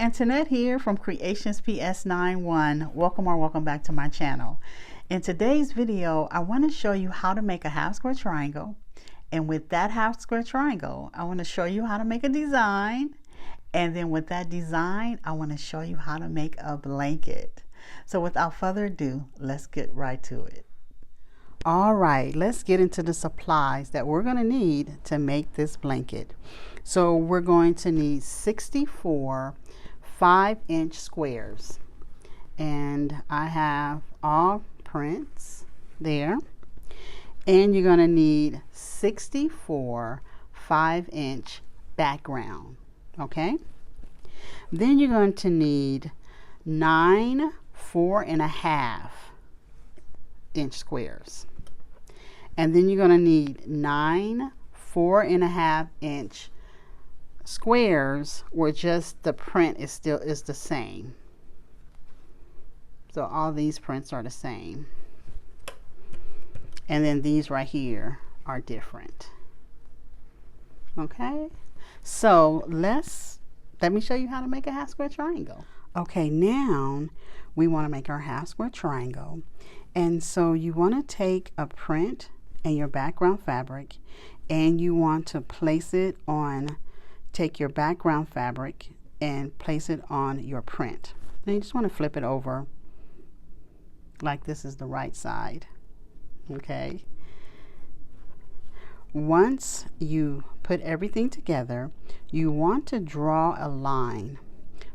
Antoinette here from Creations PS91. Welcome back to my channel. In today's video, I want to show you how to make a half square triangle. And with that half square triangle, I want to show you how to make a design. And then with that design, I want to show you how to make a blanket. So without further ado, let's get right to it. All right, let's get into the supplies that we're going to need to make this blanket. So we're going to need 64 5-inch squares, and I have all prints there. And you're going to need 64 5-inch background. Okay, then you're going to need 9 4.5-inch squares, and then you're going to need 9 4.5-inch squares where just the print is the same. So all these prints are the same, and then these right here are different. Okay, so let me show you how to make a half square triangle. Okay, now we want to make our half square triangle, and so you want to take a print and your background fabric, and you want to place it on, take your background fabric and place it on your print. And you just want to flip it over like this is the right side. Okay, once you put everything together, you want to draw a line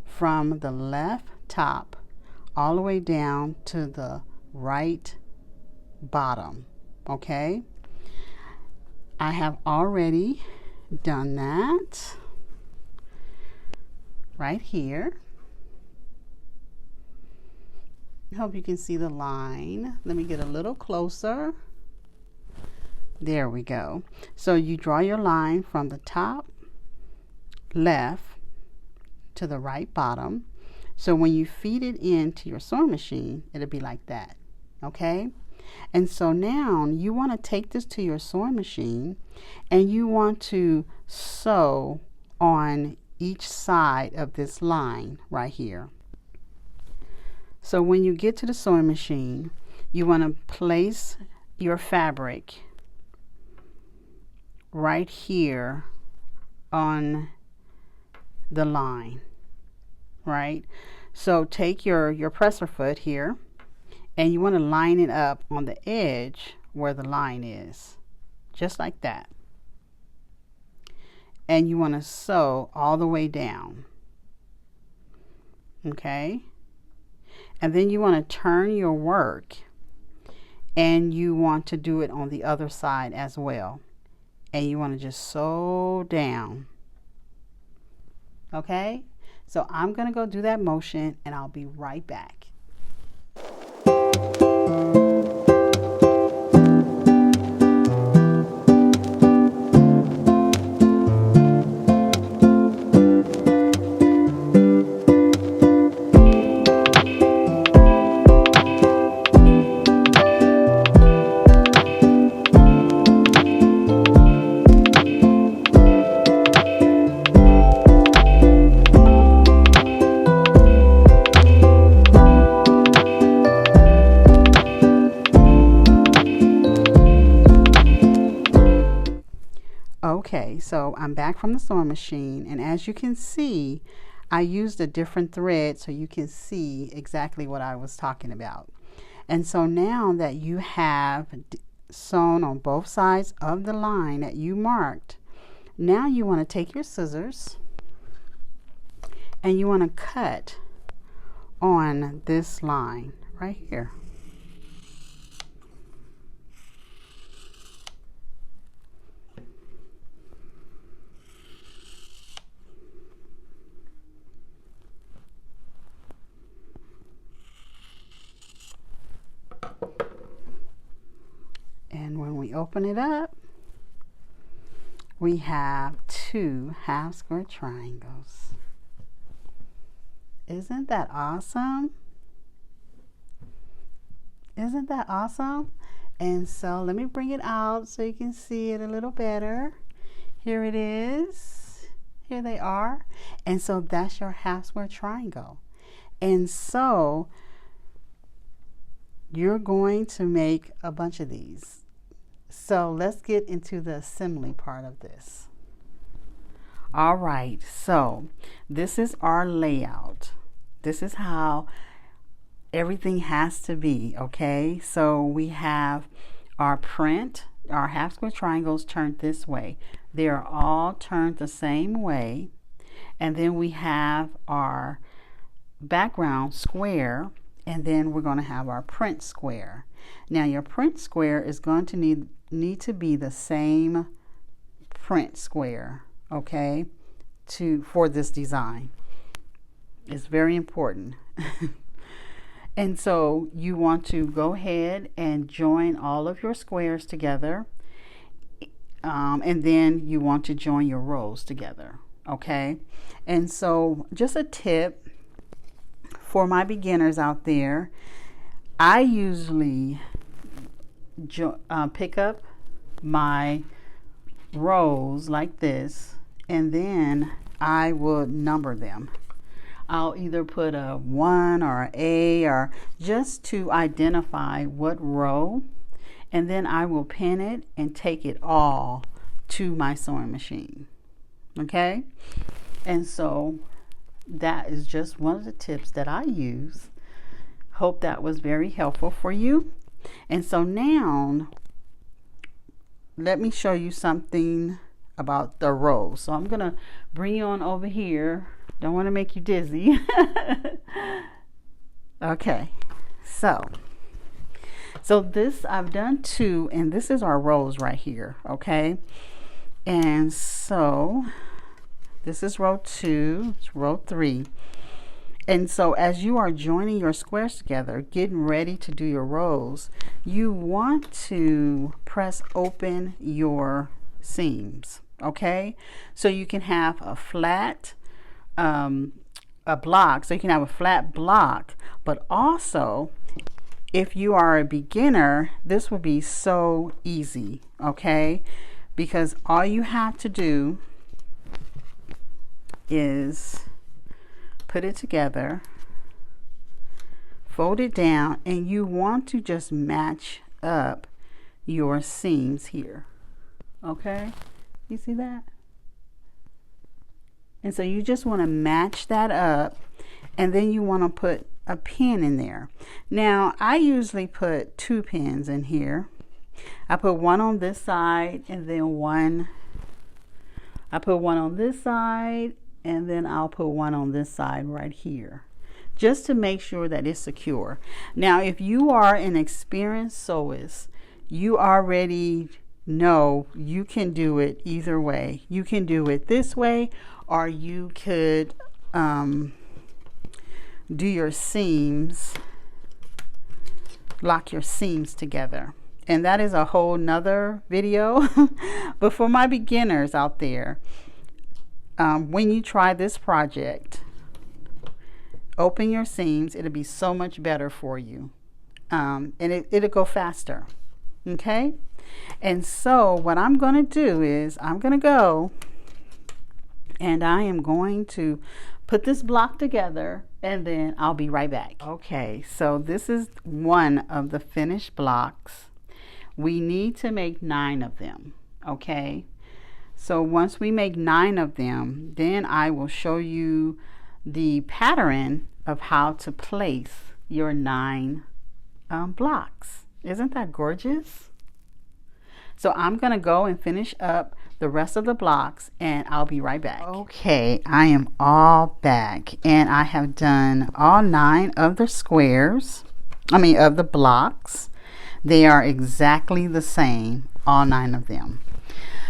from the left top all the way down to the right bottom. Okay, I have already done that right here. I hope you can see the line. Let me get a little closer. There we go. So you draw your line from the top left to the right bottom. So when you feed it into your sewing machine, it'll be like that. Okay, and so now you want to take this to your sewing machine, and you want to sew on each side of this line right here. So when you get to the sewing machine, you want to place your fabric right here on the line, right? So take your presser foot here, and you want to line it up on the edge where the line is, just like that. And you want to sew all the way down. Okay, and then you want to turn your work, and you want to do it on the other side as well, and you want to just sew down. Okay, so I'm gonna go do that motion, and I'll be right back. Okay, so I'm back from the sewing machine, and as you can see, I used a different thread so you can see exactly what I was talking about. And so now that you have sewn on both sides of the line that you marked, now you want to take your scissors and you want to cut on this line right here. And when we open it up, we have 2 half square triangles. Isn't that awesome? Isn't that awesome? And so let me bring it out so you can see it a little better. Here it is. Here they are. And so that's your half square triangle. And so you're going to make a bunch of these. So let's get into the assembly part of this. All right, so this is our layout. This is how everything has to be, okay? So we have our print, our half square triangles turned this way. They are all turned the same way. And then we have our background square, and then we're going to have our print square. Now your print square is going to need to be the same print square, okay, for this design. It's very important. And so you want to go ahead and join all of your squares together, and then you want to join your rows together, okay? And so just a tip for my beginners out there, I usually pick up my rows like this, and then I will number them. I'll either put a 1 or an A, or just to identify what row, and then I will pin it and take it all to my sewing machine, okay? And so that is just one of the tips that I use. Hope that was very helpful for you. And so now let me show you something about the rows. So I'm gonna bring you on over here. Don't want to make you dizzy. Okay, so this I've done 2, and this is our rows right here, okay? And so this is row 2, it's row 3. And so as you are joining your squares together, getting ready to do your rows, you want to press open your seams, okay? So you can have a flat block, so you can have a flat block, but also if you are a beginner, this would be so easy, okay? Because all you have to do is put it together, fold it down, and you want to just match up your seams here, okay? You see that? And so you just want to match that up, and then you want to put a pin in there. Now I usually put 2 pins in here. I put one on this side, and then I put one on this side, and then I'll put one on this side right here, just to make sure that it's secure. Now if you are an experienced sewist, you already know you can do it either way. You can do it this way, or you could do your seams, lock your seams together, and that is a whole nother video. But for my beginners out there, when you try this project, open your seams. It'll be so much better for you, and it'll go faster, okay? And so what I'm going to do is I'm going to go and I am going to put this block together, and then I'll be right back. Okay, so this is one of the finished blocks. We need to make 9 of them, okay? So once we make 9 of them, then I will show you the pattern of how to place your 9 blocks. Isn't that gorgeous? So I'm going to go and finish up the rest of the blocks, and I'll be right back. Okay, I am all back, and I have done all 9 of the squares, of the blocks. They are exactly the same, all 9 of them.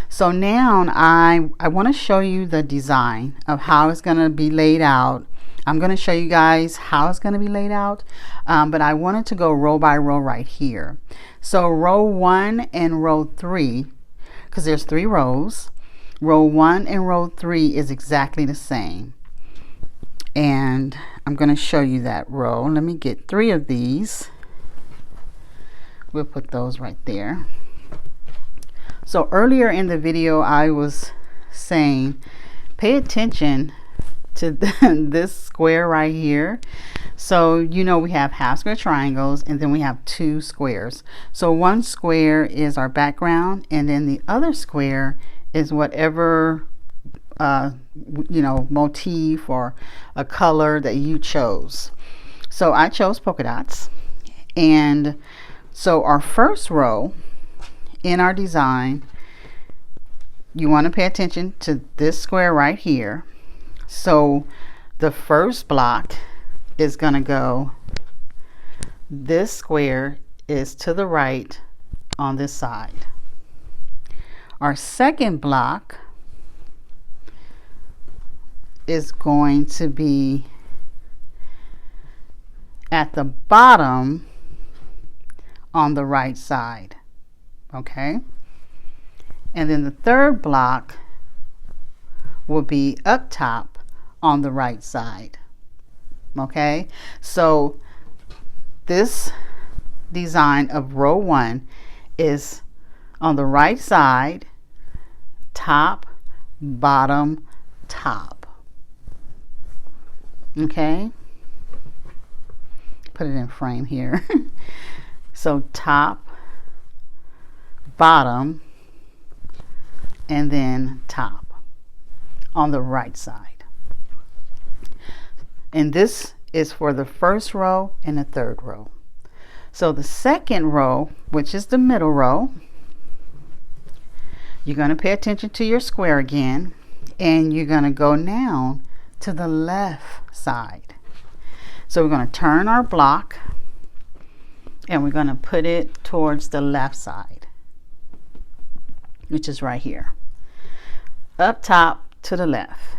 So now I want to show you the design of how it's going to be laid out. I'm going to show you guys how it's going to be laid out, but I wanted to go row by row right here. So row 1 and row 3, because there's 3 rows, row 1 and row 3 is exactly the same. And I'm going to show you that row. Let me get 3 of these. We'll put those right there. So earlier in the video I was saying pay attention to this square right here. So you know we have half square triangles, and then we have two squares. So one square is our background, and then the other square is whatever you know, motif or a color that you chose. So I chose polka dots. And so our first row in our design, you want to pay attention to this square right here. So the first block is going to go, this square is to the right on this side. Our second block is going to be at the bottom on the right side. Okay, and then the third block will be up top on the right side. Okay, so this design of row 1 is on the right side, top, bottom, top. Okay, put it in frame here. So top, bottom, and then top on the right side. And this is for the first row and the third row. So the second row, which is the middle row, you're going to pay attention to your square again, and you're going to go now to the left side. So we're going to turn our block, and we're going to put it towards the left side, which is right here, up top to the left.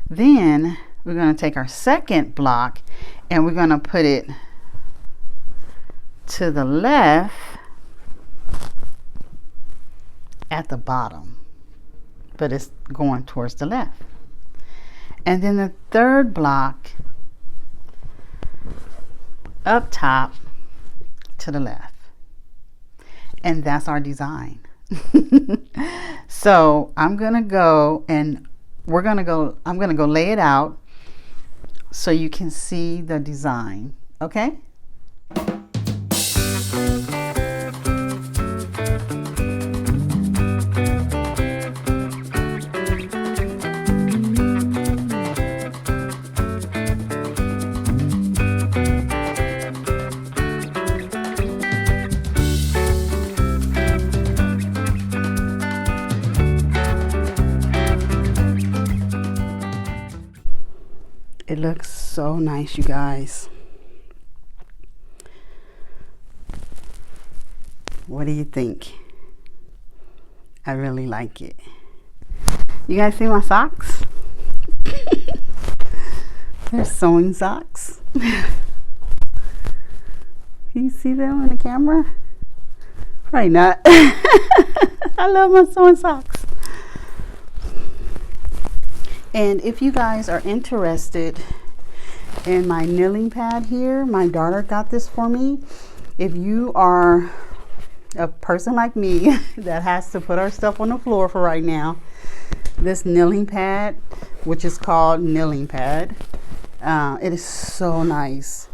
Then we're going to take our second block, and we're going to put it to the left at the bottom, but it's going towards the left. And then the third block, up top to the left. And that's our design. So I'm gonna go, and I'm gonna go lay it out so you can see the design. Okay? It looks so nice, you guys. What do you think? I really like it. You guys see my socks? They're sewing socks. Can you see them on the camera? Probably not. I love my sewing socks. And if you guys are interested in my kneeling pad here, my daughter got this for me. If you are a person like me that has to put our stuff on the floor for right now, this kneeling pad, which is called kneeling pad, it is so nice.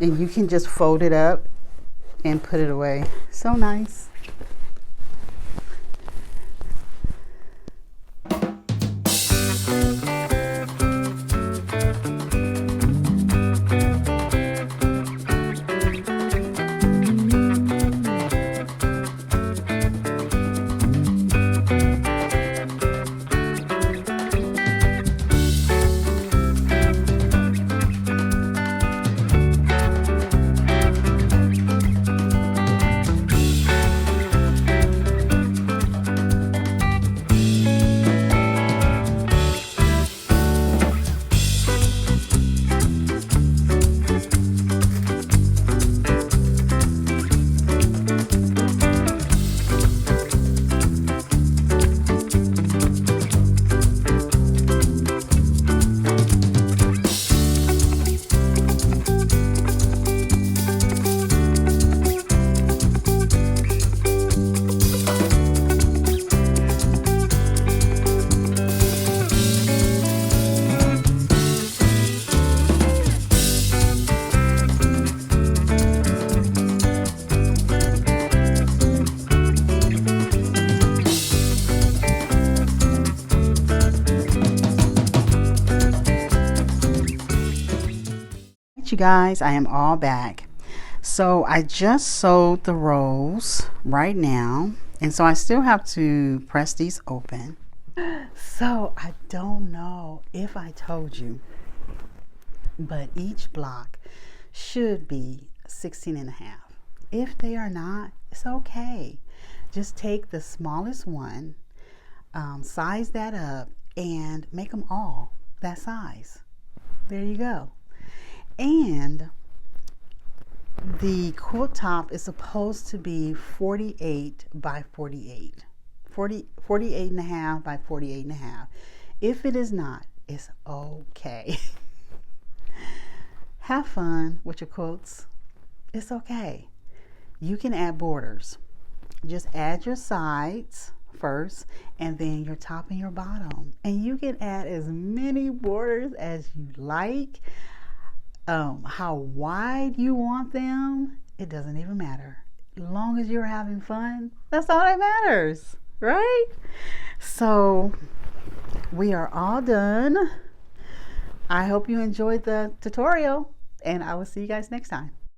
And you can just fold it up and put it away. So nice. you guys, I am all back. So I just sewed the rows right now, and so I still have to press these open. So I don't know if I told you, but each block should be 16.5. If they are not, it's okay. Just take the smallest one, size that up, and make them all that size. There you go. And the quilt top is supposed to be 48 by 48. 48.5 by 48.5. If it is not, it's okay. Have fun with your quilts. It's okay. You can add borders. Just add your sides first, and then your top and your bottom. And you can add as many borders as you like. How wide you want them, it doesn't even matter. As long as you're having fun, that's all that matters, right? So we are all done. I hope you enjoyed the tutorial, and I will see you guys next time.